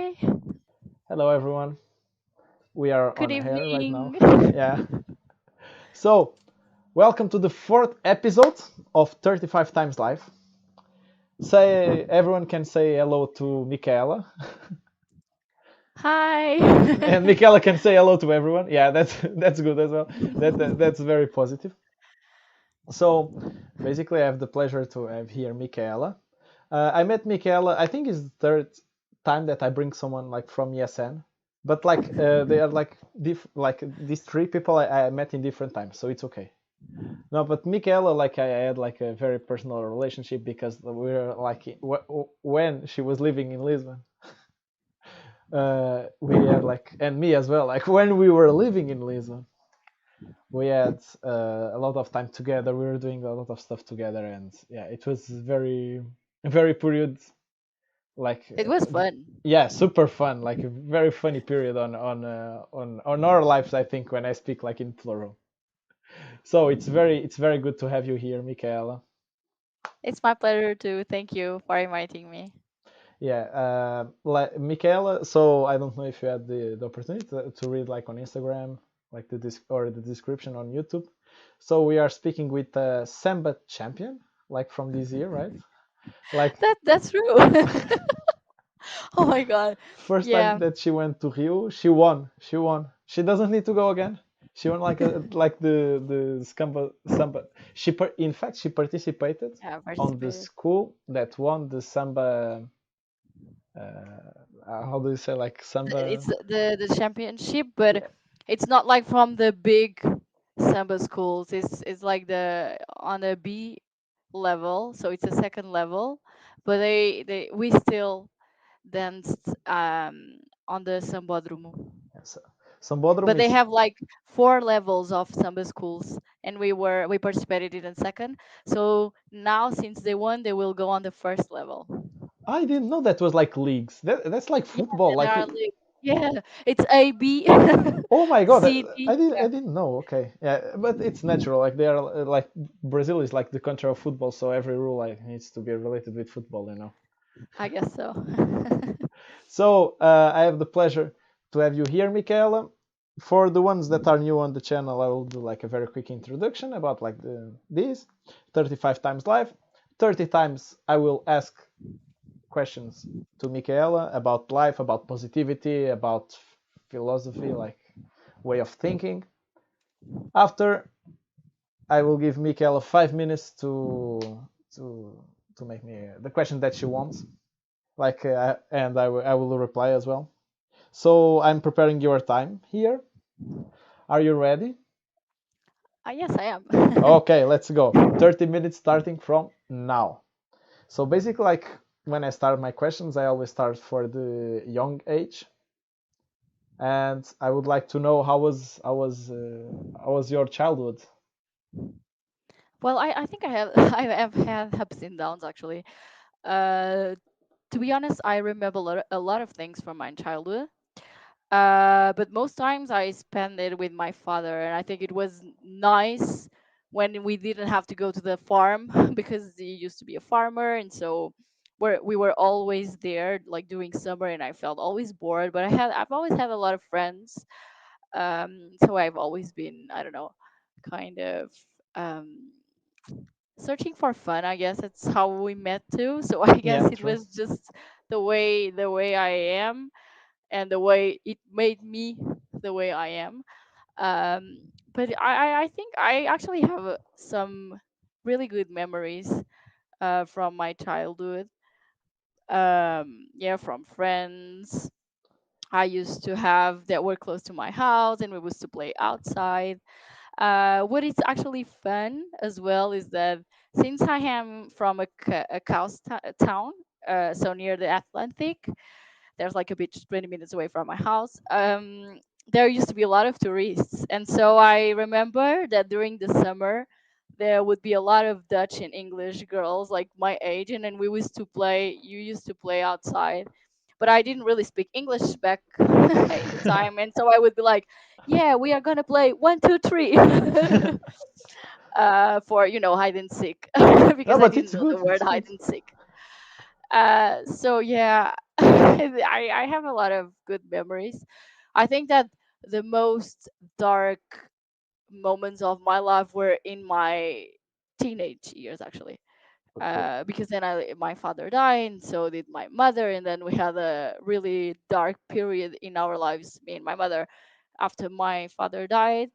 Hi. Hello, everyone. We are Good on air right now. evening. Yeah. So, welcome to the fourth episode of 35 Times Live. Say, everyone can say hello to Micaela, Hi. and Micaela can say hello to everyone. Yeah, that's good as well. That's very positive. So, basically, I have the pleasure to have here Micaela. I met Micaela. I think it's the third time that I bring someone like from ESN, but they are like these three people I met in different times, so it's okay. No, but Michaela, like I had like a very personal relationship because we were like when she was living in Lisbon, we had like and me as well. Like when we were living in Lisbon, we had a lot of time together. We were doing a lot of stuff together, and yeah, it was very period like It was fun. yeah, super fun. Like a very funny period on our lives. I think when I speak like in plural. So it's very good to have you here, Michaela. It's my pleasure to thank you for inviting me. Yeah, like Michaela. So I don't know if you had the opportunity to read like on Instagram, like or the description on YouTube. So we are speaking with a samba champion, like from this year, right? Like That's true. Oh my god. first time Yeah. that she went to Rio, she won. She won. She doesn't need to go again. She won like the samba. In fact she participated Yeah, on the participated. school that won the samba. How do you say like It's samba? the championship, but Yeah. it's not like from the big samba schools. It's like the on the B level, so it's a second level. But they we still danced on the sambódromo. Yes. Sambódromo But they is. have like four levels of samba schools, and we participated in the second. So now since they won, they will go on the first level. I didn't know that was like leagues. That's like Yeah, football. there Like, are like, yeah, it's A, B, oh my god, C, I D. didn't I Yeah, didn't know. Okay, yeah, but it's natural. Like they are like Brazil is like the country of football, so every rule like needs to be related with football. I guess so. So I have the pleasure to have you here, Michaela. For the ones that are new on the channel, I will do like a very quick introduction about like this 35 times live. 30 times I will ask questions to Michaela about life, about positivity, about philosophy, like way of thinking. After, I will give Michaela 5 minutes to to make me the question that she wants, and I will reply as well. So I'm preparing your time here. Are you ready? Yes, I am. Okay, let's go. 30 minutes starting from now. So basically, like when I start my questions, I always start for the young age, and I would like to know how was your childhood? Well, I think I have I have had ups and downs actually. Uh, to be honest, I remember a lot of things from my childhood. But most times I spend it with my father, and I think it was nice when we didn't have to go to the farm because he used to be a farmer, and so we were always there, like doing summer, and I felt always bored. But I've always had a lot of friends, so I've always been, I don't know, kind of um, searching for fun. I guess that's how we met too. So I guess Yeah, it true. was just the way I am, and the way it made me the way I am. But I think I actually have some really good memories from my childhood. Yeah, from friends I used to have that were close to my house, and we used to play outside. What is actually fun as well is that since I am from a town, so near the Atlantic, there's like a beach 20 minutes away from my house. There used to be a lot of tourists, and so I remember that during the summer there would be a lot of Dutch and English girls like my age, and then we used to play. You used to play outside, but I didn't really speak English back in the time, and so I would be like, "Yeah, we are gonna play 1, 2, 3." For hide and seek No, because I but didn't it's know good. the word It's hide good. and seek. So yeah, I have a lot of good memories. I think that the most dark moments of my life were in my teenage years, actually. Okay. Because then my father died, and so did my mother, and then we had a really dark period in our lives, me and my mother, after my father died.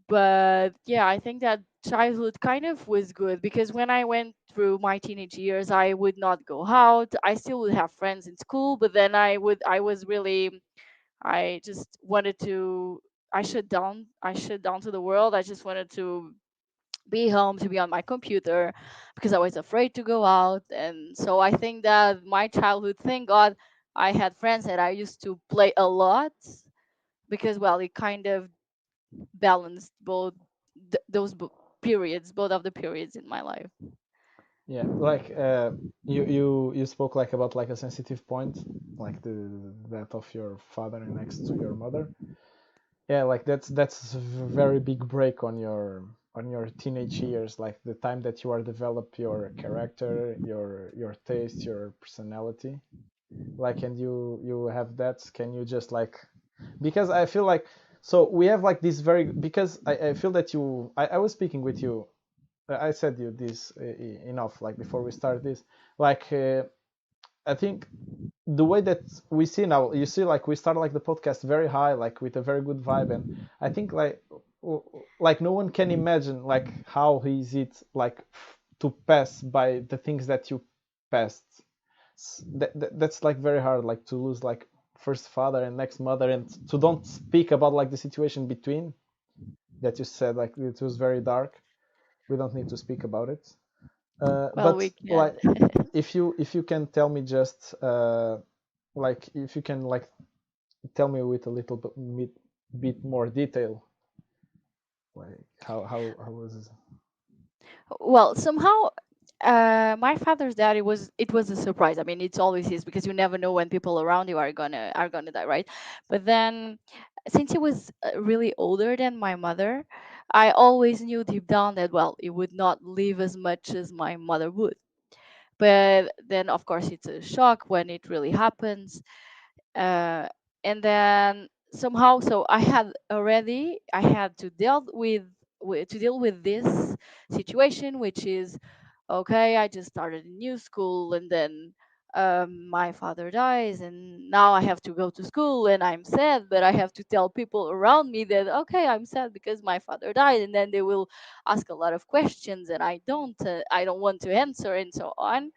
But yeah, I think that childhood kind of was good because when I went through my teenage years, I would not go out. I still would have friends in school, but then I was really, I just wanted to, I shut down to the world. I just wanted to be home, to be on my computer, because I was afraid to go out. And so I think that my childhood, thank God, I had friends that I used to play a lot, because well, it kind of balanced both those periods, both of the periods in my life. Yeah, like you spoke like about like a sensitive point, like the death of your father next to your mother. Yeah, like that's a very big break on your teenage years, like the time that you are develop your character, your taste, your personality. Like, and you have that. Can you just like, because I feel like, so we have like this very, because I feel that I was speaking with you, I said you this enough like before we start this, like I think the way that we see now, you see, like we start like the podcast very high, like with a very good vibe, and I think like no one can imagine like how is it like to pass by the things that you passed. That's like very hard, like to lose like first father and next mother, and to don't speak about like the situation between that you said like it was very dark. We don't need to speak about it. Well, But we can. like if you can tell me just like if you can like tell me with a little bit more detail, like how was. Well, somehow, my father's dad, it was a surprise. I mean, it's always is, because you never know when people around you are gonna die, right? But then, since he was really older than my mother, I always knew deep down that, well, he would not live as much as my mother would. But then, of course, it's a shock when it really happens. uh, and then somehow, so I had to deal with this situation, which is, okay, I just started a new school, and then my father dies, and now I have to go to school, and I'm sad, but I have to tell people around me that, okay, I'm sad because my father died, and then they will ask a lot of questions, and I don't want to answer, and so on.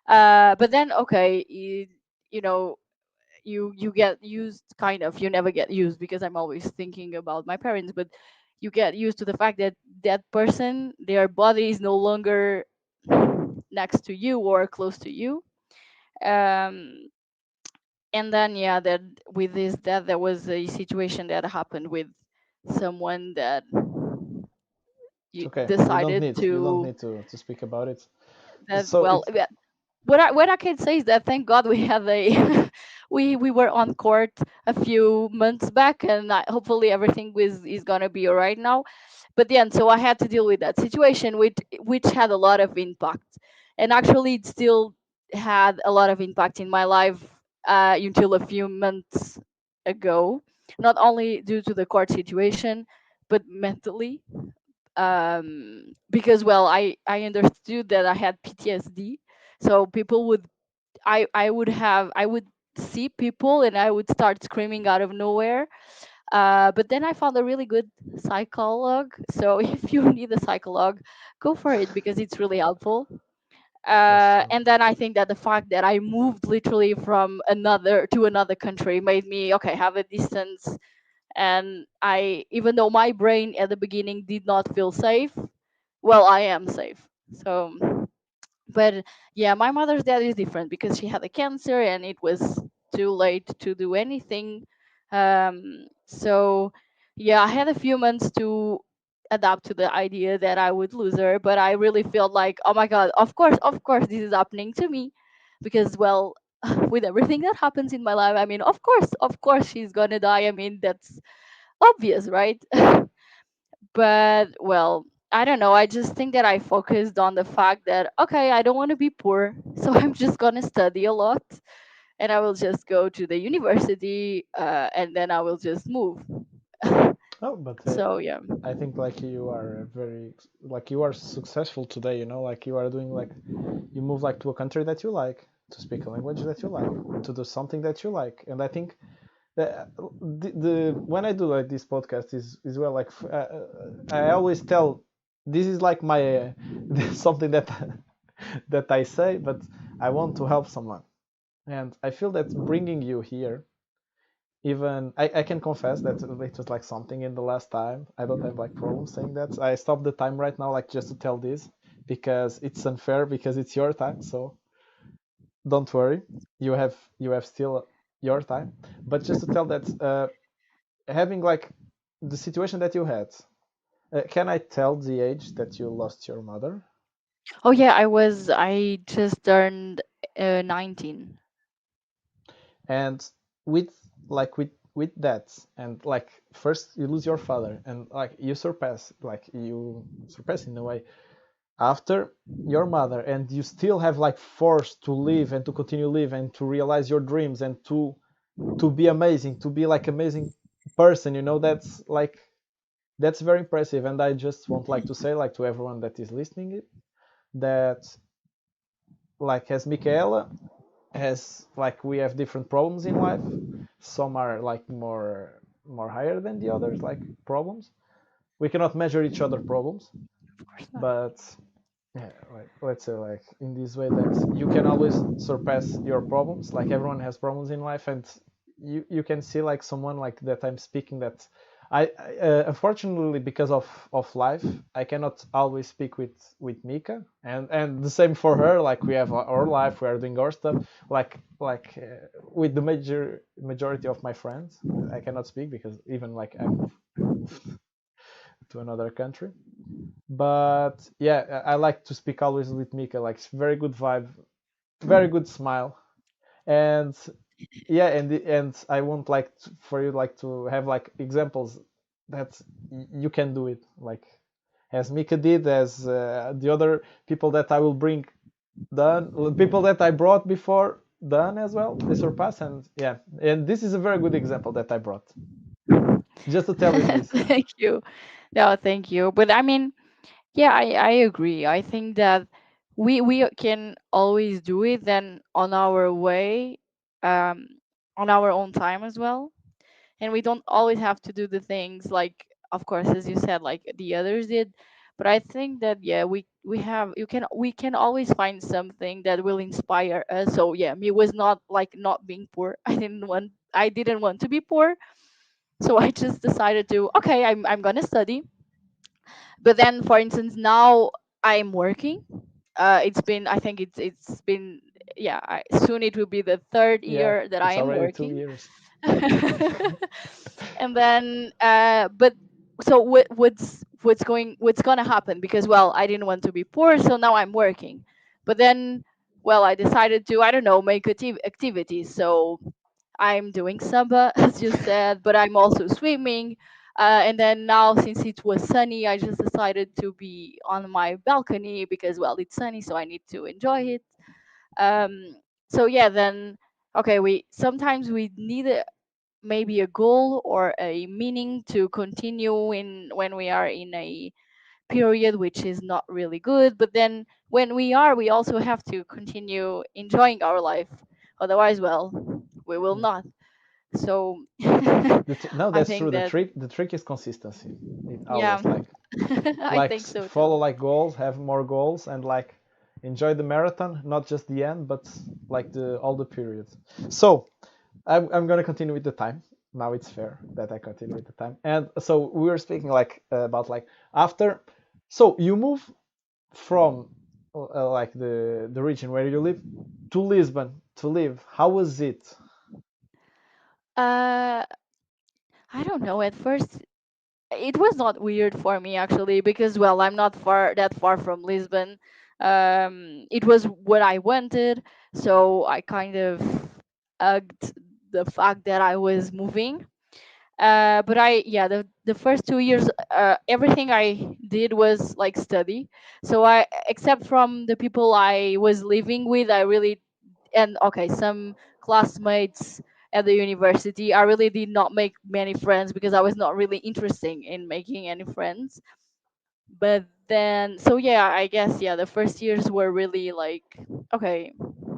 But then, okay, you know, you get used, kind of, you never get used, because I'm always thinking about my parents, but you get used to the fact that that person, their body is no longer next to you or close to you. um and then, yeah, that with this, that there was a situation that happened with someone that It's you okay, decided you don't to, need to speak about it. that, So well, it's what I can say is that, thank God, we had a we were on court a few months back, and hopefully everything is gonna be all right now. But then, so I had to deal with that situation, which had a lot of impact, and actually it still had a lot of impact in my life until a few months ago. Not only due to the court situation, but mentally, because, well, I understood that I had PTSD. So people would, I would see people, and I would start screaming out of nowhere. But then I found a really good psychologue. So if you need a psychologue, go for it, because it's really helpful. that's And then I think that the fact that I moved literally from another to another country made me, okay, have a distance. And I, even though my brain at the beginning did not feel safe, well, I am safe. So, but yeah, my mother's dad is different, because she had a cancer, and it was too late to do anything. So yeah, I had a few months to adapt to the idea that I would lose her, but I really felt like, oh my god, of course this is happening to me, because, well, with everything that happens in my life, I mean, of course she's gonna die. I mean, that's obvious, right? But, well, I don't know, I just think that I focused on the fact that, okay, I don't want to be poor, so I'm just gonna study a lot. and I will just go to the university, and then I will just move. Oh, but So yeah. I think like you are very like you are successful today. You know, like you are doing like you move like to a country that you like, to speak a language that you like, to do something that you like, and I think the when I do like this podcast is well like I always tell this is like my something that that I say, but I want to help someone, and I feel that bringing you here, even I can confess that it was like something in the last time. I don't have like problems saying that. I stopped the time right now like just to tell this because it's unfair because it's your time. So don't worry, you have still your time. But just to tell that having like the situation that you had, can I tell the age that you lost your mother? Oh yeah, I just turned 19. And with with that, and like first you lose your father, and like you surpass in a way after your mother, and you still have like force to live and to continue live and to realize your dreams and to be amazing, to be like amazing person, you know, that's very impressive. And I just want like to say like to everyone that is listening it, that like as Micaela has like we have different problems in life. Some are like more higher than the others, like problems. We cannot measure each other problems, Of course not. but yeah, like let's say like in this way that you can always surpass your problems. Like everyone has problems in life, and you can see like someone like that I'm speaking that unfortunately because of life I cannot always speak with Mika, and the same for her. Like we have our life, we are doing our stuff. With the majority of my friends, I cannot speak because even like I moved to another country. But yeah, I like to speak always with Mika. Like very good vibe, very good smile, and yeah, and I want like for you like to have like examples that you can do it like as Mika did, as the other people that I will bring done, people that I brought before done as well. They surpass, and yeah, and this is a very good example that I brought. Just to tell you this. Thank you. No, thank you. But I mean, yeah, I agree. I think that we can always do it then on our way, um, on our own time as well. And we don't always have to do the things like, of course, as you said, like the others did. But I think that yeah, we can always find something that will inspire us. So yeah, me was not like not being poor. I didn't want to be poor. So I just decided to, okay, I'm gonna study. But then, for instance, now I'm working. It's been, I think it's been, yeah, soon it will be the third Yeah, year that I it's am already two working. years. And then but so what's gonna happen, because well, I didn't want to be poor, so now I'm working. But then, well, I decided to, I don't know, make activities. So I'm doing samba, as you said, but I'm also swimming. And then now, since it was sunny, I just decided to be on my balcony because, well, it's sunny, so I need to enjoy it. Um, so yeah, then okay, we sometimes we need maybe a goal or a meaning to continue in when we are in a period which is not really good. But then when we are, we also have to continue enjoying our life. Otherwise, well, we will Yeah. not. So No, I that's true. think that, The trick is consistency. It yeah, always I think so follow too. like goals, have more goals, and like enjoy the marathon, not just the end, but like the all the periods. So I'm gonna continue with the time. Now it's fair that I continue with the time. And so we were speaking like about like after. So you move from like the region where you live to Lisbon to live. How was it? uh I don't know, at first it was not weird for me actually, because well, I'm not far from Lisbon. It was what I wanted, so I kind of ugged the fact that I was moving. But yeah, the first 2 years, everything I did was like study. So except from the people I was living with, I really, and okay, some classmates at the university. I really did not make many friends because I was not really interested in making any friends. But then, so yeah, I guess, yeah, the first years were really like, okay,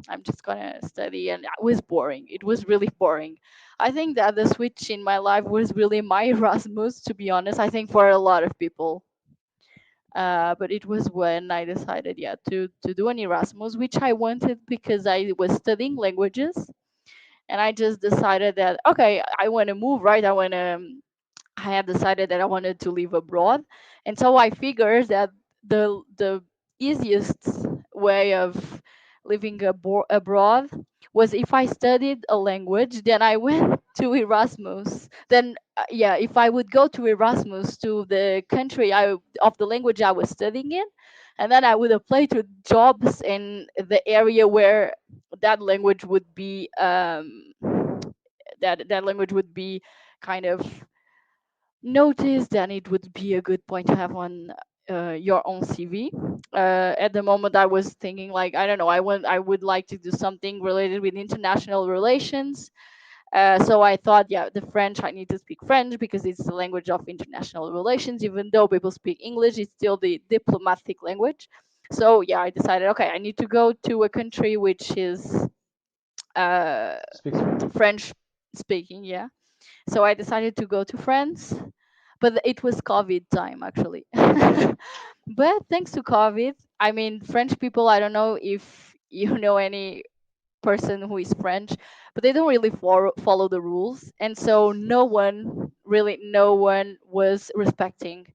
I'm just gonna study, and it was boring. It was really boring. I think that the switch in my life was really my Erasmus, to be honest. I think for a lot of people, but it was when I decided, yeah, to do an Erasmus, which I wanted because I was studying languages, and I just decided that, okay, I want to move, right? I had decided that I wanted to live abroad, and so I figured that the easiest way of living abroad was if I studied a language, then I went to Erasmus. Then yeah, if I would go to Erasmus to the country of the language I was studying in, and then I would apply to jobs in the area where that language would be that language would be kind of noticed, then it would be a good point to have on your own CV. At the moment, I was thinking like, I don't know, I would like to do something related with international relations. So I thought, yeah, the French, I need to speak French because it's the language of international relations. Even though people speak English, it's still the diplomatic language. So yeah, I decided, okay, I need to go to a country which is uh, Speaks French. French speaking. Yeah. So I decided to go to France, but it was COVID time actually. But thanks to COVID, I mean, French people, I don't know if you know any person who is French, but they don't really follow the rules. And so no one was respecting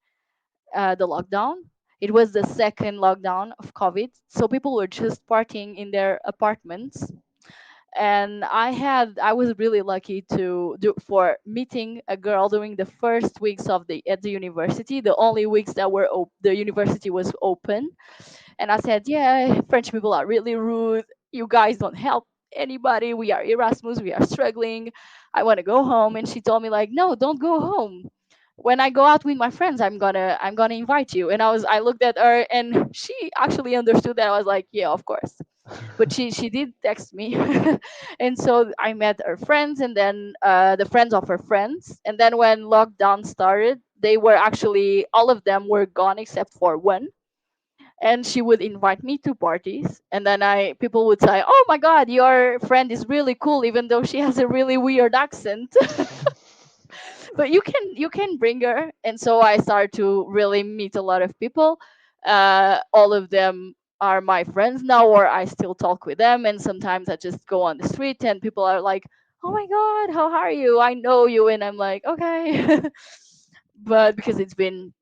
the lockdown. It was the second lockdown of COVID. So people were just partying in their apartments, and I was really lucky to do for meeting a girl during the first weeks of the at the university, the only weeks that the university was open. And I said, yeah, French people are really rude, you guys don't help anybody, we are Erasmus, we are struggling, I want to go home. And she told me like, no, don't go home, when I go out with my friends, I'm gonna invite you. And I looked at her, and she actually understood that. I was like, yeah, of course. But she did text me. And so I met her friends, and then the friends of her friends. And then when lockdown started, they were actually, all of them were gone except for one. And she would invite me to parties, and then I people would say, oh my god, your friend is really cool even though she has a really weird accent. But you can bring her. And so I started to really meet a lot of people. All of them are my friends now, or I still talk with them. And sometimes I just go on the street and people are like, oh my god, how are you, I know you. And I'm like, okay. But because it's been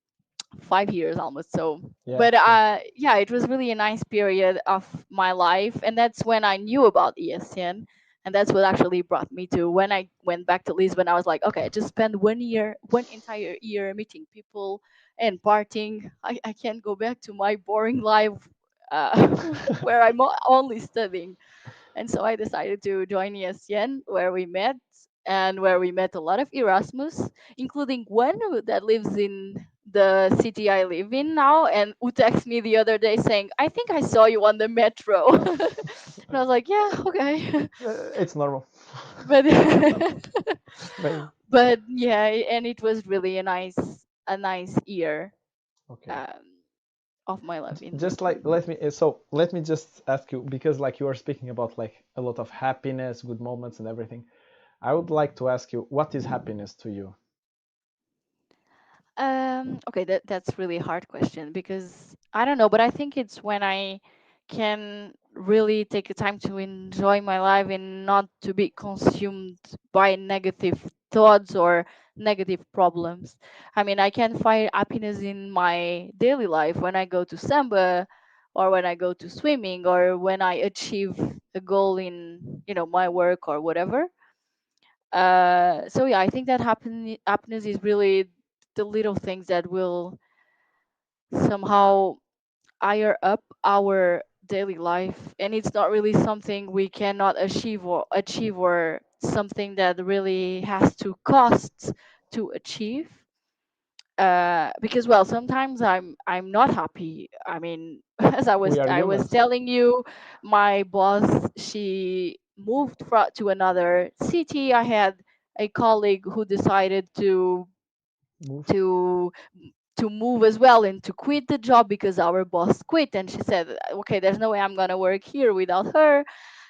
5 years almost. So, Yeah, but sure. yeah, it was really a nice period of my life, and that's when I knew about ESN, and that's what actually brought me to when I went back to Lisbon. I was like, okay, I just spent 1 year, one entire year meeting people and partying. I can't go back to my boring life. Where I'm only studying. And so I decided to join ESN, where we met, and where we met a lot of Erasmus, including one that lives in the city I live in now, and who texted me the other day saying, I think I saw you on the metro. And I was like, yeah, okay. It's normal. But Maybe. but yeah, and it was really a nice year Okay. um, of my life in Just like Lisbon. let me just ask you, because like you are speaking about like a lot of happiness, good moments and everything. I would like to ask you, what is happiness to you? Okay, that's really a hard question because I don't know, but I think it's when I can really take the time to enjoy my life and not to be consumed by negative thoughts or negative problems. I mean, I can find happiness in my daily life when I go to samba, or when I go to swimming, or when I achieve a goal in, my work or whatever. So yeah, I think that happiness is really the little things that will somehow higher up our daily life, and it's not really something we cannot achieve or something that really has to cost to achieve. Because, well, sometimes I'm not happy. I mean, as i We was are i was humans. telling you, my boss, she moved to another city, I had a colleague who decided Move. to to move as well and to quit the job because our boss quit, and she said, okay, there's no way I'm going to work here without her.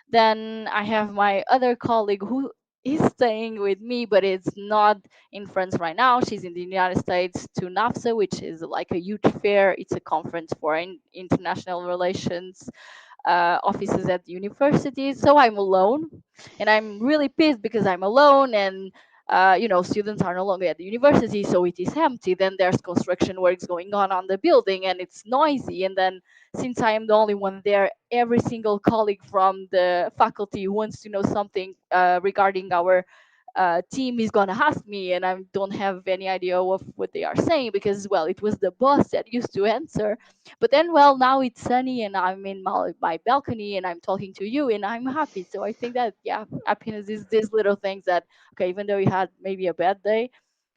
Then I have my other colleague who is staying with me, but it's not in France right now. She's in the United States to NAFSA, which is like a youth fair. It's a conference for international relations offices at universities. So I'm alone, and I'm really pissed because I'm alone, and students are no longer at the university, so it is empty. Then there's construction works going on the building, and it's noisy. And then since I am the only one there, every single colleague from the faculty who wants to know something regarding our team is gonna ask me, and I don't have any idea of what they are saying because, well, it was the boss that used to answer. But then, well, now it's sunny and I'm in my balcony and I'm talking to you and I'm happy. So I think that, yeah, happiness is these little things that, okay, even though you had maybe a bad day,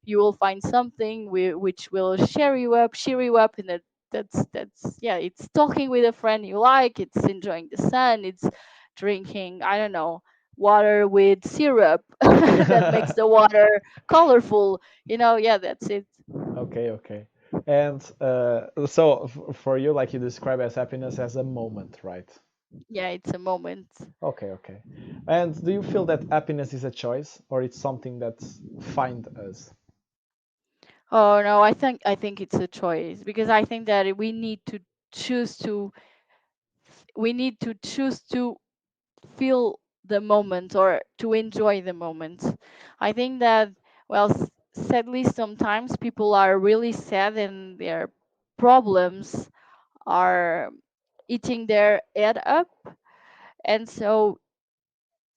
you will find something which will cheer you up, and that's yeah, it's talking with a friend you like, it's enjoying the sun, it's drinking, I don't know, water with syrup that makes the water colorful. Yeah, that's it. Okay, okay. And so for you, like you describe as happiness as a moment, right? Yeah, it's a moment. Okay, okay. And do you feel that happiness is a choice or it's something that find us? Oh no, I think it's a choice because I think that choose to we need to choose to feel the moment or to enjoy the moment. I think that, well, sadly sometimes people are really sad and their problems are eating their head up, and so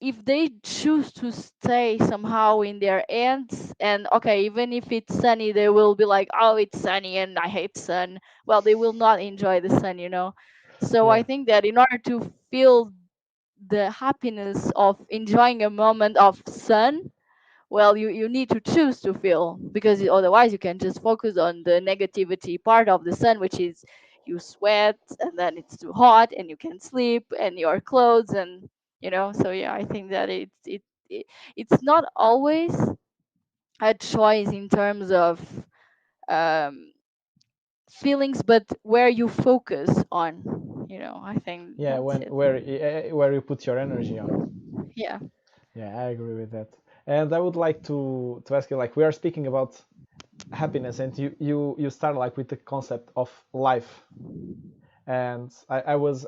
if they choose to stay somehow in their ends, and okay, even if it's sunny, they will be like, oh, it's sunny and I hate sun. Well, they will not enjoy the sun. So I Yeah. think that in order to feel the happiness of enjoying a moment of sun, well, you need to choose to feel, because otherwise you can just focus on the negativity part of the sun, which is you sweat and then it's too hot and you can sleep and your clothes, and so yeah, I think that it's not always a choice in terms of um, feelings, but where you focus on. I think Yeah, that's when it. where you put your energy on. Yeah. Yeah, I agree with that. And I would like to ask you, like, we are speaking about happiness, and you start like with the concept of life. And I was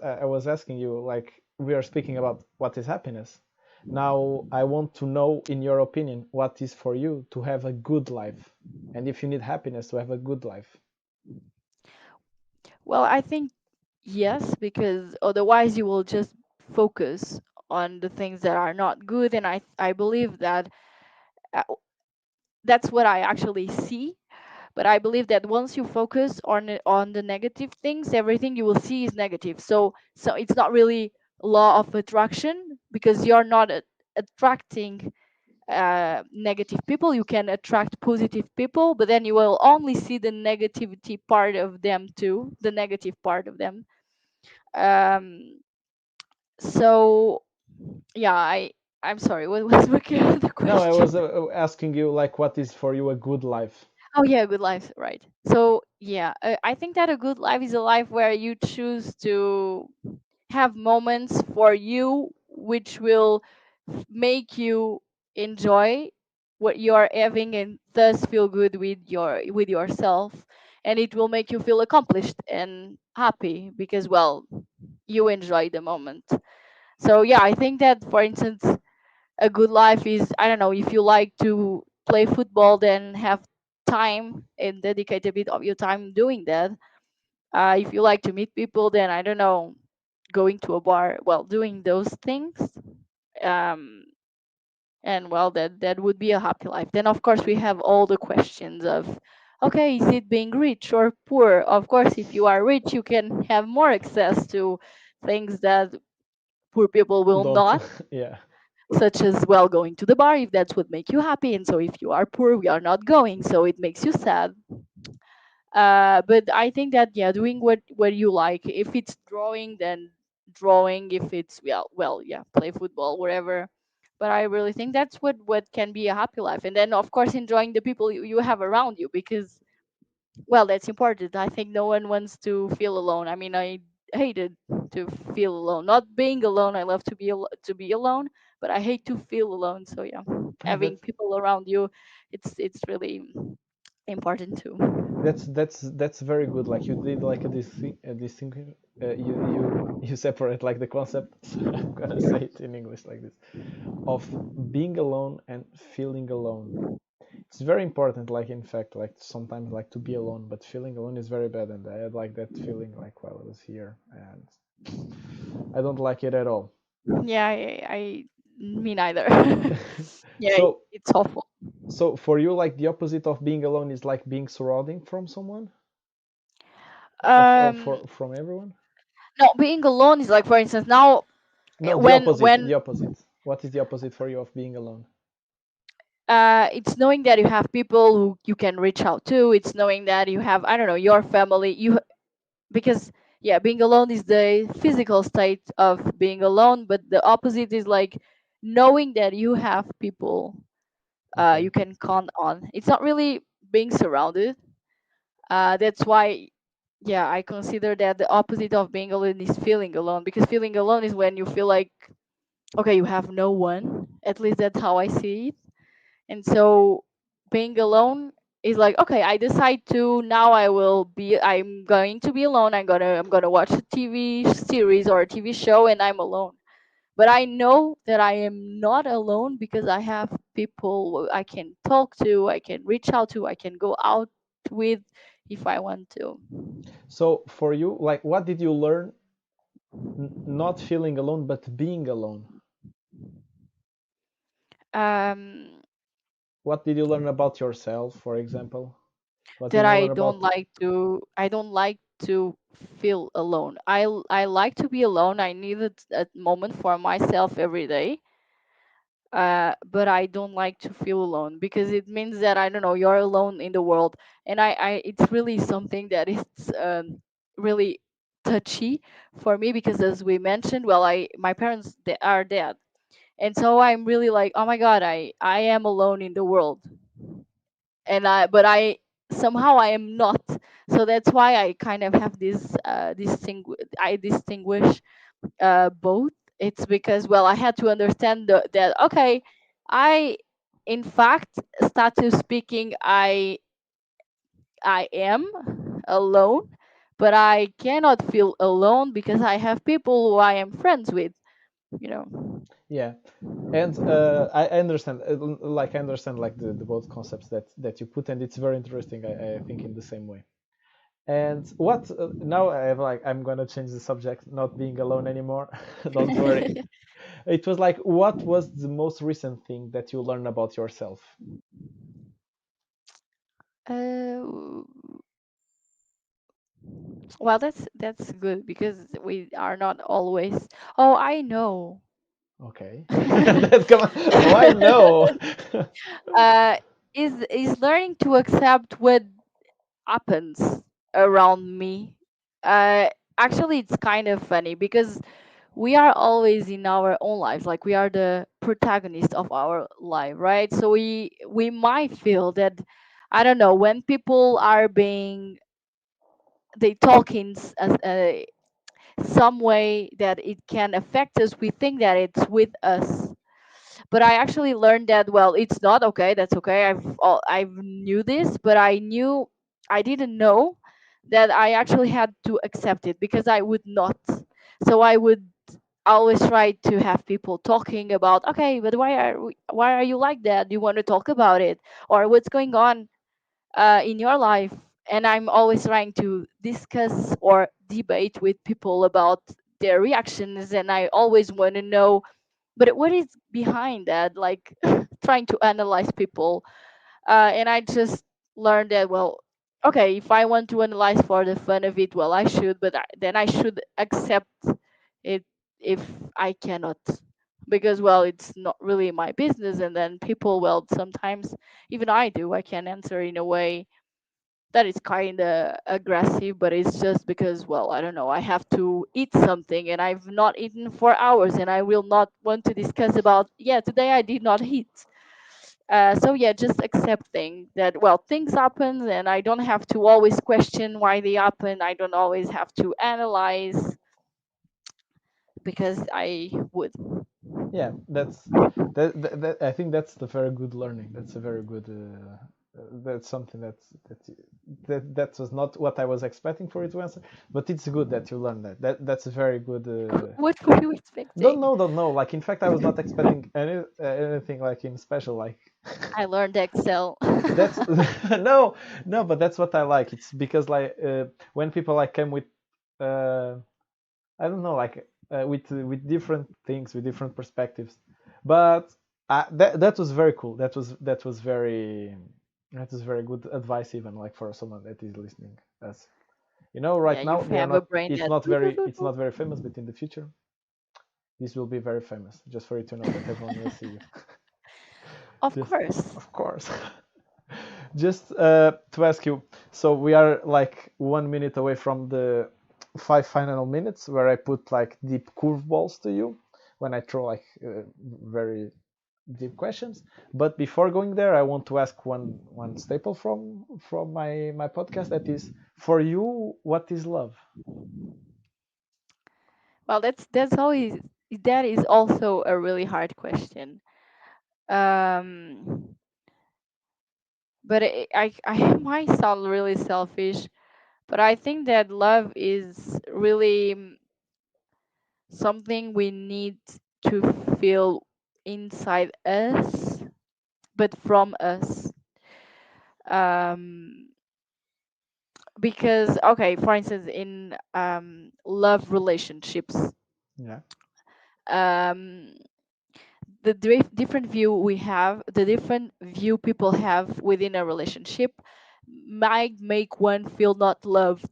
asking you, like, we are speaking about what is happiness. Now I want to know, in your opinion, what is for you to have a good life, and if you need happiness to have a good life. Well, I think yes, because otherwise you will just focus on the things that are not good, and I believe that uh, that's what I actually see. But I believe that once you focus on the negative things, everything you will see is negative. So it's not really law of attraction, because you're not attracting negative people. You can attract positive people, but then you will only see the negativity part of them too, the negative part of them. um so yeah, I'm sorry, what was the No, I was question? asking you, like, what is for you a good life. Oh yeah, good life, right. So yeah, I think that a good life is a life where you choose to have moments for you which will make you enjoy what you are having, and thus feel good with yourself, and it will make you feel accomplished and happy because, well, you enjoy the moment. So yeah, I think that, for instance, a good life is, I don't know, if you like to play football, then have time and dedicate a bit of your time doing that. If you like to meet people, then I don't know, going to a bar, well, doing those things. um and well, that would be a happy life. Then of course we have all the questions of, okay, is it being rich or poor? Of course, if you are rich, you can have more access to things that poor people will Don't. not, Yeah. such as, well, going to the bar if that's what make you happy, and so if you are poor, we are not going, so it makes you sad. But I think that, yeah, doing what you like, if it's drawing, then drawing, if it's, well, yeah, play football, wherever. But I really think that's what can be a happy life. And then of course enjoying the people you have around you, because well, that's important. I think no one wants to feel alone. I mean, I hated to feel alone. Not being alone. I love to to be alone, but I hate to feel alone. So yeah, having That's people around you, it's really important too. that's very good. Like you did like a distinction. You separate like the concept. So I'm gonna say it in English like this: of being alone and feeling alone. It's very important. Like in fact, like sometimes like to be alone, but feeling alone is very bad. And I had like that feeling like while I was here, and I don't like it at all. Yeah, me neither. Yeah, So it's awful. so for you, like the opposite of being alone is like being surrounding from someone, of Um, for from everyone. no, being alone is like, for instance, now No, the opposite. when The opposite. What is the opposite for you of being alone? it's knowing that you have people who you can reach out to. It's knowing that you have, I don't know, your family. Because yeah, being alone is the physical state of being alone, but the opposite is like knowing that you have people Okay. you can count on. It's not really being surrounded. That's why, yeah, I consider that the opposite of being alone is feeling alone, because feeling alone is when you feel like, okay, you have no one. At least that's how I see it. And so being alone is like, okay, I decide to, now I'm going to be alone. I'm gonna watch a TV series or a TV show, and I'm alone. But I know that I am not alone, because I have people I can talk to, I can reach out to, I can go out with if I want to. So for you, like, what did you learn? Not feeling alone, but being alone. Um, What did you learn about yourself, for example? What did that you learn about? I don't like to feel alone. I like to be alone. I need a moment for myself every day. But I don't like to feel alone, because it means that, I don't know, you're alone in the world. And I it's really something that is really touchy for me, because as we mentioned, well, I my parents, they are dead. And so I'm really like, oh my god, I am alone in the world. And I somehow I am not. So that's why I kind of have this I distinguish both. It's because, well, I had to understand that, okay, I, in fact, start to speaking, I am alone, but I cannot feel alone, because I have people who I am friends with, you know. Yeah, and I understand. Like I understand, like the both concepts that you put, and it's very interesting. I think in the same way. And what now? I have like I'm gonna change the subject. Not being alone anymore. Don't worry. It was like, what was the most recent thing that you learned about yourself? uh, well, that's good, because we are not always. Oh, I know. Okay, that's come. Oh, I know. uh, is learning to accept what happens around me. Uh, Actually, it's kind of funny, because we are always in our own lives, like we are the protagonist of our life, right? So we might feel that, I don't know, when people are being, they talk in some way that it can affect us, we think that it's with us. But I actually learned that, well, it's not okay. That's okay. I've knew this, but I didn't know that I actually had to accept it, because I would not. So I would always try to have people talking about, okay, but why are you like that? Do you want to talk about it, or what's going on in your life? And I'm always trying to discuss or debate with people about their reactions, and I always want to know, but what is behind that, like trying to analyze people. And I just learned that, well, okay, if I want to analyze for the fun of it, well, I should, but then I should accept it if I cannot, because, well, it's not really my business. And then people, well, sometimes even I can answer in a way that is kind of aggressive, but it's just because, well, I don't know, I have to eat something and I've not eaten for hours, and I will not want to discuss about, yeah, today I did not eat. So yeah, just accepting that, well, things happen and I don't have to always question why they happen. I don't always have to analyze, because I would. Yeah, I think that's the very good learning. That's a very good. That's something that was not what I was expecting for you to answer, but it's good that you learned that. That's a very good. What were you expecting? Don't know. Like in fact, I was not expecting anything like in special. Like I learned Excel. that's no, no, but that's what I like. It's because like when people like come with uh, I don't know, like with different things, with different perspectives. But that was very cool. That was very good advice, even like for someone that is listening. As you know, Yeah, right you now they are have a not. brain that. It's not very famous, but in the future this will be very famous. Just for you to know that everyone will see you. Of Just course. of course. Just to ask you, so we are like 1 minute away from the 5 final minutes where I put like deep curveballs to you when I throw like very deep questions. But before going there, I want to ask one staple from my podcast. That is, for you, what is love? Well, that's always, that is also a really hard question. Um, but I might sound really selfish, but I think that love is really something we need to feel inside us, but from us. Um, because, okay, for instance, in love relationships, Yeah. um, the different view we have, the different view people have within a relationship might make one feel not loved,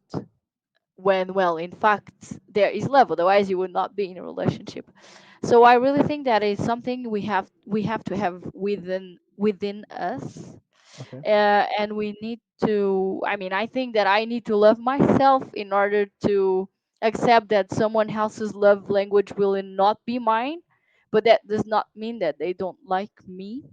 when, well, in fact there is love, otherwise you would not be in a relationship. So I really think that is something we have to have within us. Okay. And we need to, I mean, I think that I need to love myself in order to accept that someone else's love language will not be mine, but that does not mean that they don't like me.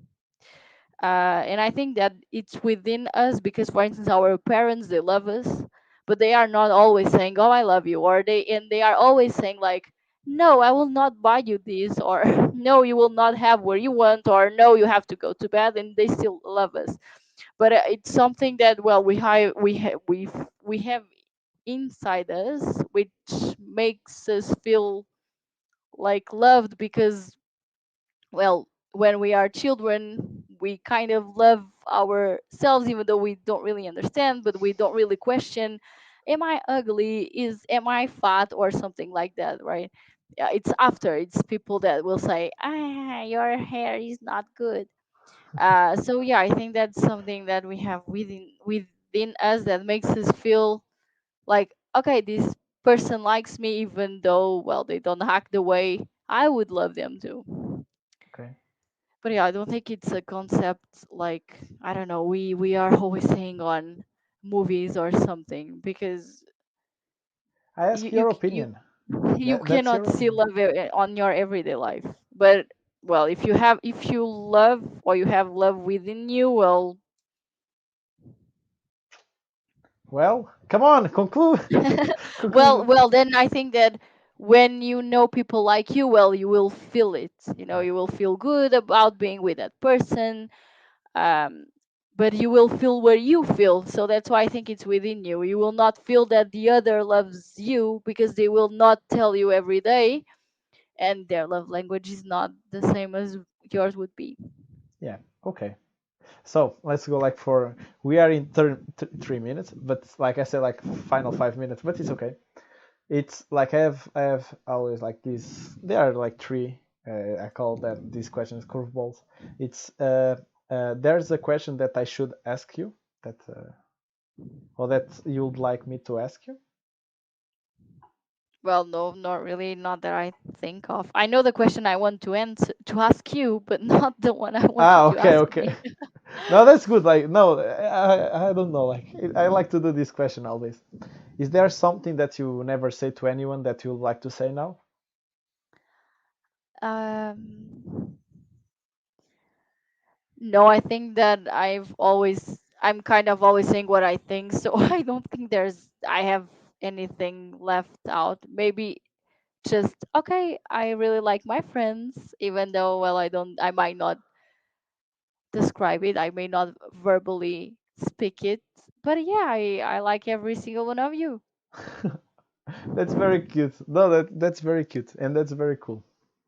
And I think that it's within us, because, for instance, our parents, they love us, but they are not always saying, "Oh, I love you," or they are always saying like, "No, I will not buy you this," or "No, you will not have where you want," or "No, you have to go to bed," and they still love us. But it's something that, well, we have inside us, which makes us feel like loved, because, well, when we are children, we kind of love ourselves, even though we don't really understand, but we don't really question, am I ugly, is am I fat, or something like that, right? Yeah, it's after, it's people that will say, ah, your hair is not good. So yeah, I think that's something that we have within us, that makes us feel like, okay, this person likes me, even though, well, they don't act the way I would love them to. Okay. But yeah, I don't think it's a concept like, I don't know, we are always saying on movies or something, because I you ask you your c- you opinion. you That's cannot your see opinion. love on your everyday life. But, well, if you love, or you have love within you, well, Well, come on, conclude. well, Conclusion. then I think that when you know people like you, well, you will feel it. Yeah. You will feel good about being with that person. um, but you will feel where you feel. So that's why I think it's within you. You will not feel that the other loves you, because they will not tell you every day, and their love language is not the same as yours would be. Yeah. Okay. So let's go like for we are in 3 minutes, but like I said, like final 5 minutes, but it's okay. It's like I have always like these. There are like three. I call that these questions curveballs. It's there's a question that I should ask you that or that you'd like me to ask you. Well, no, not really, not that I think of. I know the question I want to answer, to ask you, but not the one I want you Ah, to okay, ask okay. me. No, that's good. Like, no, I don't know. Like, I like to do this question always. Is there something that you never say to anyone that you would like to say now? Um, no, I think that I'm kind of always saying what I think, so I don't think I have anything left out. Maybe just, okay, I really like my friends, even though, well, I might not describe it, I may not verbally speak it, but yeah, I like every single one of you. That's very cute. No, that's very cute, and that's very cool.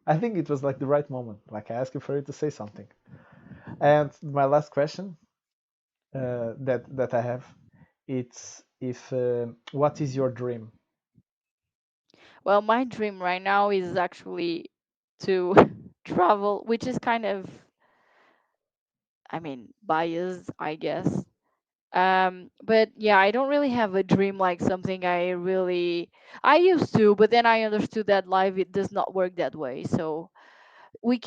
I think it was like the right moment. Like I asked you for you to say something. And my last question that I have, it's if what is your dream? Well, my dream right now is actually to travel, which is kind of, I mean, biased, I guess. But yeah, I don't really have a dream like something I used to, but then I understood that life it does not work that way. So we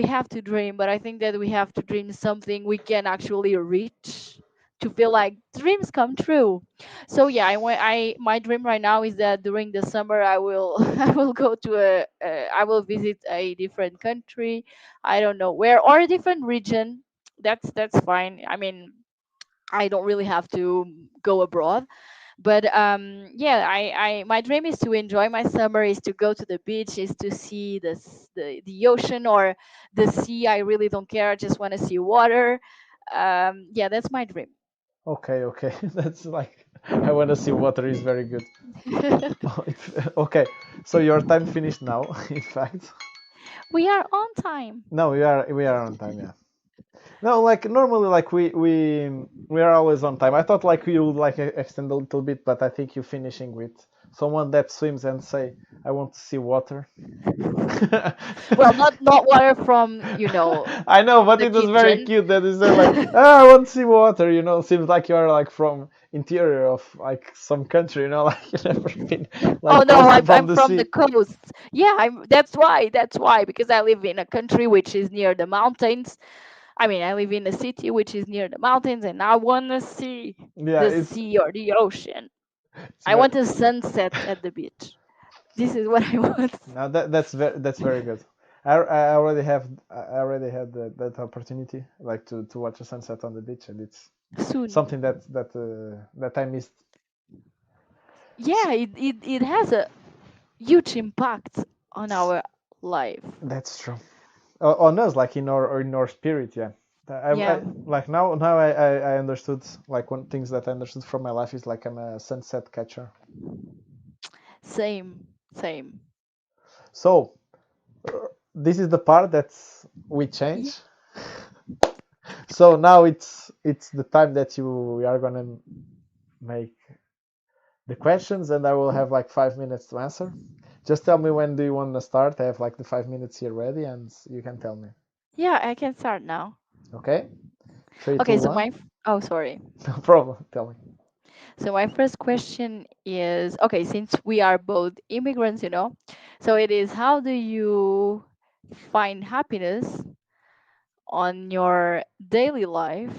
have to dream, but I think that we have to dream something we can actually reach to feel like dreams come true. So yeah, I my dream right now is that during the summer I will I will go to I will visit a different country. I don't know where, or a different region. That's fine. I mean, I don't really have to go abroad, but yeah, I my dream is to enjoy my summer, is to go to the beach, is to see the ocean or the sea. I really don't care, I just want to see water. Yeah, that's my dream. Okay, okay, that's like I want to see water is very good. Okay, so your time finished now. In fact, We are on time. no, we are on time. Yeah. No, like normally, like we are always on time. I thought like you would like extend a little bit, but I think you finishing with someone that swims and say, "I want to see water." Well, not water from I know, but the it was very kitchen. cute that you said like, "Ah, I want to see water." Seems like you are like from interior of like some country. Like you never been Oh like no, close from I'm the from the sea. coast. Yeah, that's why, because I live in a country which is near the mountains. I mean, I live in a city which is near the mountains, and I want to see Yeah, the it's sea or the ocean. it's I very want a sunset at the beach. This is what I want. now that's very good. I already had that opportunity like to watch a sunset on the beach, and it's Soon. something that I missed. Yeah, it has a huge impact on our life. That's true. On us, like in our spirit, yeah. Yeah, Like now I understood like one things that I understood from my life is like I'm a sunset catcher. same, same. So this is the part that we Ye- change. So now it's the time that we are gonna make the questions, and I will have like 5 minutes to answer. Just tell me when do you want to start. I have like the 5 minutes here ready, and you can tell me. Yeah, I can start now. Okay, three, two, Okay, so one. oh, sorry. No problem. Tell me. So my first question is, okay, since we are both immigrants, so it is, how do you find happiness on your daily life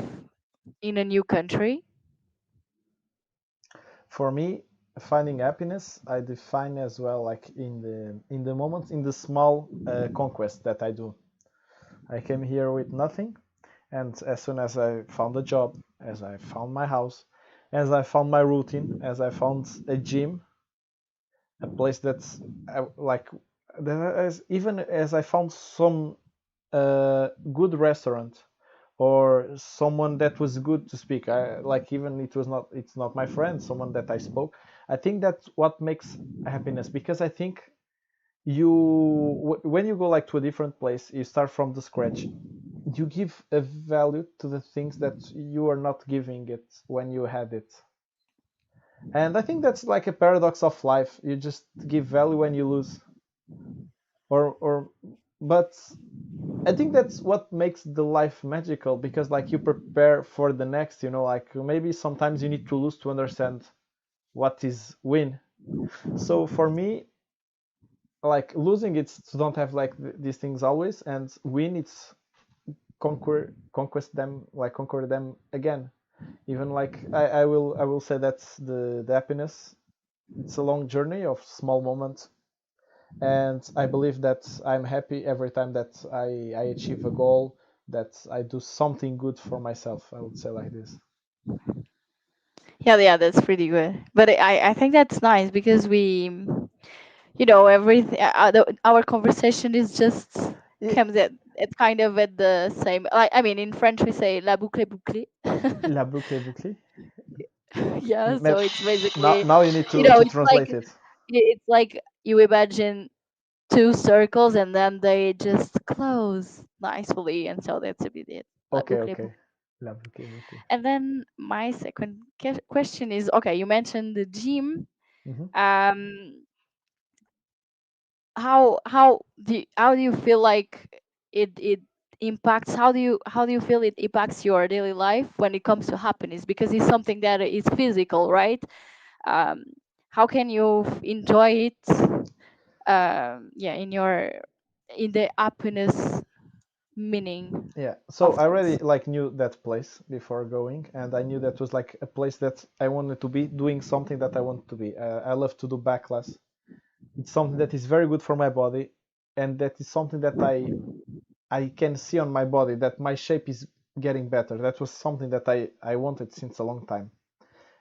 in a new country? For me, finding happiness, I define as well like in the moments, in the small conquests that I do. I came here with nothing, and as soon as I found a job, as I found my house, as I found my routine, as I found a gym, a place that's like even as I found some good restaurant or someone that was good to speak. Like even it's not my friend, someone that I spoke. I think that's what makes happiness, because I think when you go like to a different place, you start from the scratch. You give a value to the things that you are not giving it when you had it. And I think that's like a paradox of life. You just give value when you lose, or but I think that's what makes the life magical, because like you prepare for the next, like maybe sometimes you need to lose to understand what is win. So for me, like losing it's to don't have like these things always, and win it's conquest them, like conquer them again. Even like I will say that's the happiness. It's a long journey of small moments, and I believe that I'm happy every time that I achieve a goal, that I do something good for myself. I would say like this. Yeah, yeah, that's pretty good. But I think that's nice because everything, our conversation is just It, comes at kind of at the same. Like, I mean, in French we say la boucle est bouclée. La boucle est bouclée. Yeah, so it's Now, basically, now you need to it's like translate it. it's like you imagine two circles and then they just close nicely, and so that's a bit it. La Okay, boucle est okay. bouclée. La boucle est bouclée. And then my second question is, okay, you mentioned the gym. Mm-hmm. Um, how do you feel like it impacts? How do you feel it impacts your daily life when it comes to happiness? Because it's something that is physical, right? Um, how can you enjoy it? Yeah, in the happiness meaning Yeah, so of I things. already like knew that place before going, and I knew that was like a place that I wanted to be doing something that I want to be. I love to do backlash. It's something that is very good for my body, and that is something that I can see on my body that my shape is getting better. That was something that I wanted since a long time.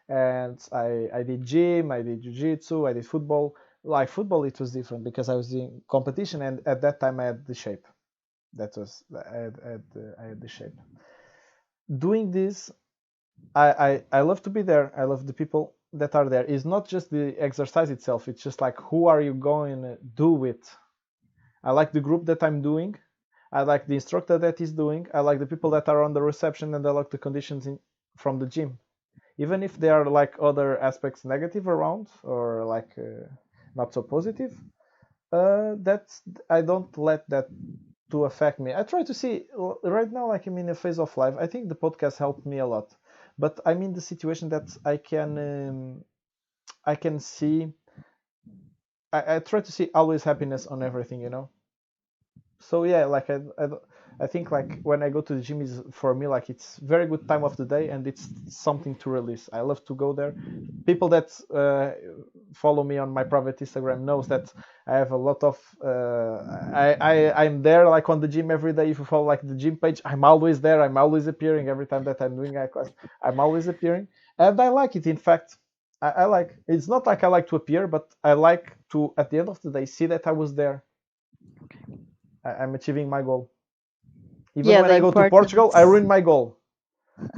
And I did gym, I did jiu-jitsu, I did football. Like football, it was different because I was doing competition, and at that time I had the shape. That was I had the shape. Doing this, I love to be there. I love the people that are there. It's not just the exercise itself. It's just like who are you going to do with. I like the group that I'm doing. I like the instructor that is doing. I like the people that are on the reception, and I like the conditions from the gym. Even if there are like other aspects negative around, or like not so positive, that's I don't let that to affect me. I try to see right now, like I'm in a phase of life. I think the podcast helped me a lot, but I'm in the situation that I can see. I try to see always happiness on everything, so yeah, like I think like when I go to the gym is for me like it's very good time of the day, and it's something to release. I love to go there. People that follow me on my private Instagram knows that I have a lot of I'm there like on the gym every day. If you follow like the gym page, I'm always there. I'm always appearing every time that I'm doing a class. I'm always appearing, and I like it. In fact, I like it's not like I like to appear, but I like to at the end of the day see that I was there. I'm achieving my goal. Even Yeah, when the I go to Portugal, I importance. ruin my goal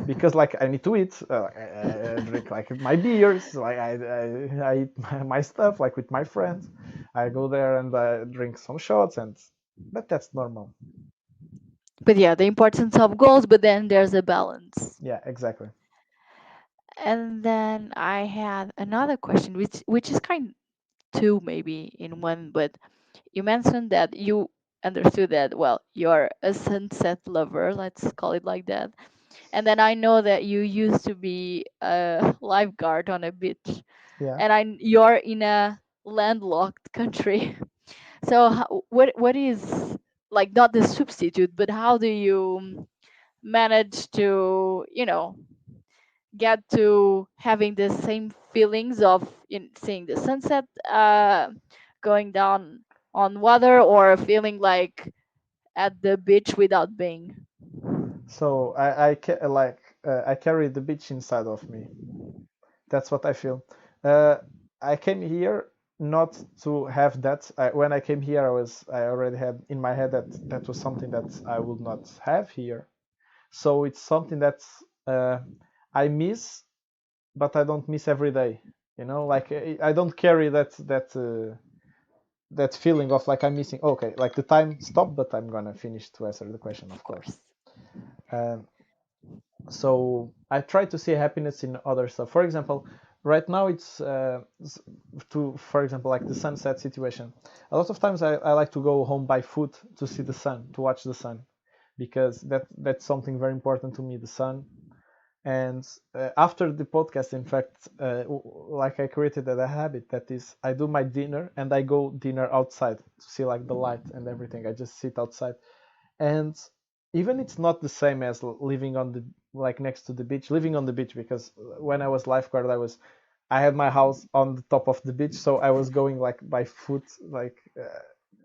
because like I need to eat. I drink like my beers. Like I eat my stuff like with my friends. I go there and I drink some shots, but that's normal. But yeah, the importance of goals, but then there's a balance. Yeah, exactly. And then I had another question, which is kind two maybe in one, but you mentioned that you understood that, well, you're a sunset lover, let's call it like that. And then I know that you used to be a lifeguard on a beach, Yeah. and you're in a landlocked country. So what is, like, not the substitute, but how do you manage to, get to having the same feelings of seeing the sunset, going down on water, or feeling like at the beach without being? So I carry the beach inside of me. That's what I feel. Uh, I came here not to have that. When I came here, I already had in my head that that was something that I would not have here. So it's something that uh, I miss, but I don't miss every day. Like I don't carry that feeling of like I'm missing. Okay, like the time stopped, but I'm gonna finish to answer the question, Of of course. course. Um, so I try to see happiness in other stuff. For example, right now it's for example, like the sunset situation. A lot of times I like to go home by foot to see the sun, to watch the sun, because that's something very important to me, the sun. And after the podcast, in fact, like I created a habit that is I do my dinner and I go dinner outside to see like the light and everything. I just sit outside, and even it's not the same as living on the like next to the beach, living on the beach, because when I was lifeguard, I had my house on the top of the beach, so I was going like by foot, like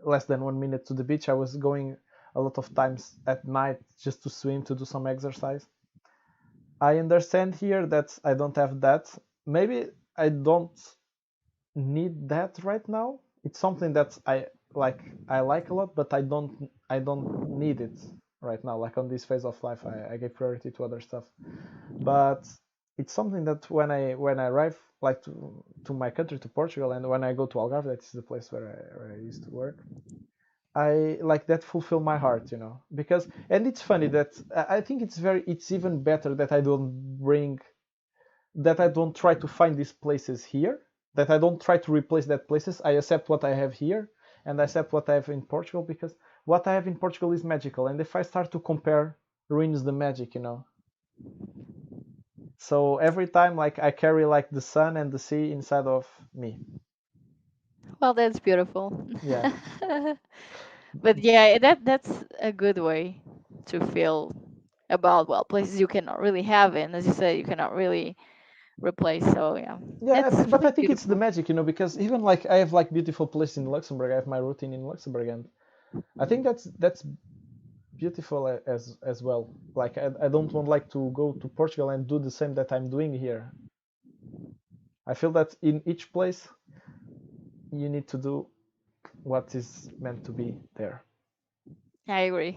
less than 1 minute to the beach. I was going a lot of times at night just to swim, to do some exercise. I understand here that I don't have that. Maybe I don't need that right now. It's something that like. I like a lot, but I don't need it right now. Like on this phase of life, I give priority to other stuff. But it's something that when I arrive like to my country, to Portugal, and when I go to Algarve, that is the place where I used to work. I like that fulfill my heart, because and it's funny that I think it's even better that I don't try to find these places here, that I don't try to replace that places. I accept what I have here and I accept what I have in Portugal, because what I have in Portugal is magical. And if I start to compare, ruins the magic. So every time like I carry like the sun and the sea inside of me. Well, that's beautiful. Yeah. But yeah, that's a good way to feel about, well, places you cannot really have, and as you said, you cannot really replace. So yeah, Yeah, that's but I really think it's the beautiful. magic, because even like I have like beautiful places in Luxembourg. I have my routine in Luxembourg, and I think that's beautiful as well. Like I don't want like to go to Portugal and do the same that I'm doing here. I feel that in each place you need to do what is meant to be there. I agree.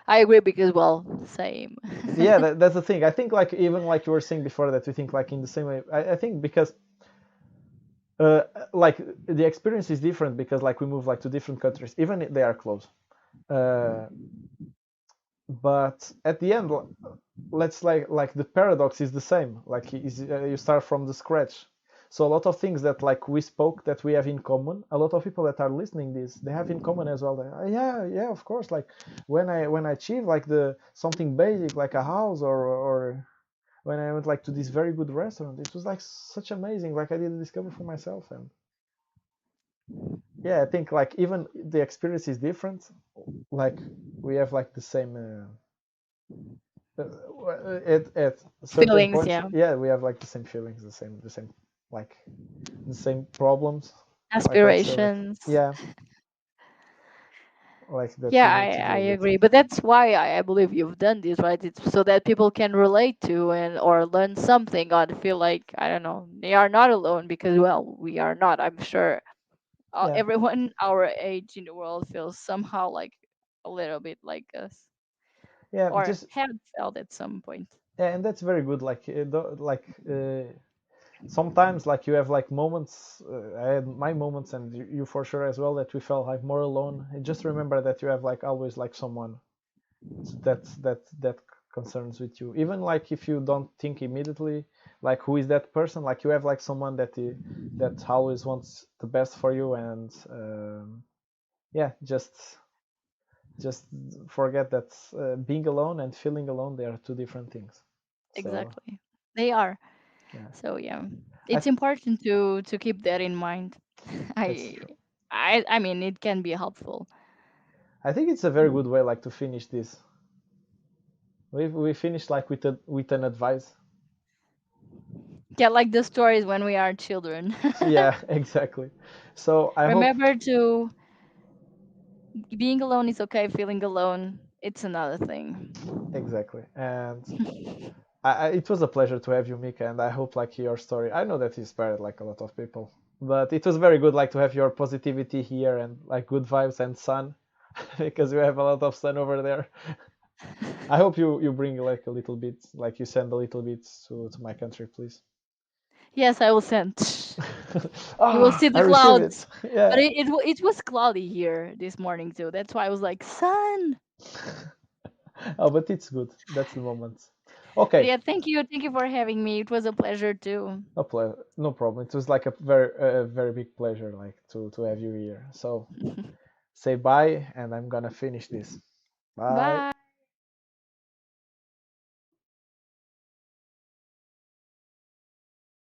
I agree because, well, same. Yeah, that's the thing. I think like even like you were saying before, that we think like in the same way. I think because uh, like the experience is different, because like we move like to different countries, even if they are close. Uh, but at the end, let's like the paradox is the same. Like you start from the scratch. So a lot of things that like we spoke that we have in common, a lot of people that are listening this, they have in common as well. Yeah, yeah, of course. Like when I achieve like the something basic like a house, or when I went like to this very good restaurant, it was like such amazing. Like I didn't discover for myself. And yeah, I think like even the experience is different. Like we have like the same. At certain Feelings, points, yeah. yeah, we have like the same feelings, the same like the same problems. Like let's say like, Aspirations. yeah, like that Yeah, we need to I deal with. agree. But that's why I believe you've done this, right? It's so that people can relate to and or learn something or feel like, I don't know, they are not alone because, well, we are not. I'm sure Yeah, everyone our age in the world feels somehow like a little bit like us yeah, or just have felt at some point. yeah, and that's very good. Like sometimes like you have like moments. I had my moments, and you for sure as well, that we felt like more alone. And just remember that you have like always like someone that concerns with you, even like if you don't think immediately like who is that person, like you have like someone that always wants the best for you. And yeah, just forget that being alone and feeling alone, they are two different things. So Exactly. They are. yeah, So yeah. I It's important to keep that in mind. that's I true. I mean it can be helpful. I think it's a very good way like to finish this. We finished like with an advice. Yeah, like the stories when we are children. Yeah, exactly. So I hope Remember to being alone is okay, feeling alone it's another thing. exactly. And it was a pleasure to have you, Mika, and I hope like your story. I know that inspired like a lot of people, but it was very good like to have your positivity here and like good vibes and sun, because we have a lot of sun over there. I hope you bring like a little bit, like you send a little bit to my country, please. Yes, I will send. You will Ah, see I the receive it. clouds. But Yeah. it was cloudy here this morning too. That's why I was like, sun. Oh, but it's good. That's the moment. But Okay. yeah, thank you for having me. It was a pleasure too. No problem. It was like a very big pleasure like to have you here. So say bye, and I'm gonna finish this. Bye. Bye.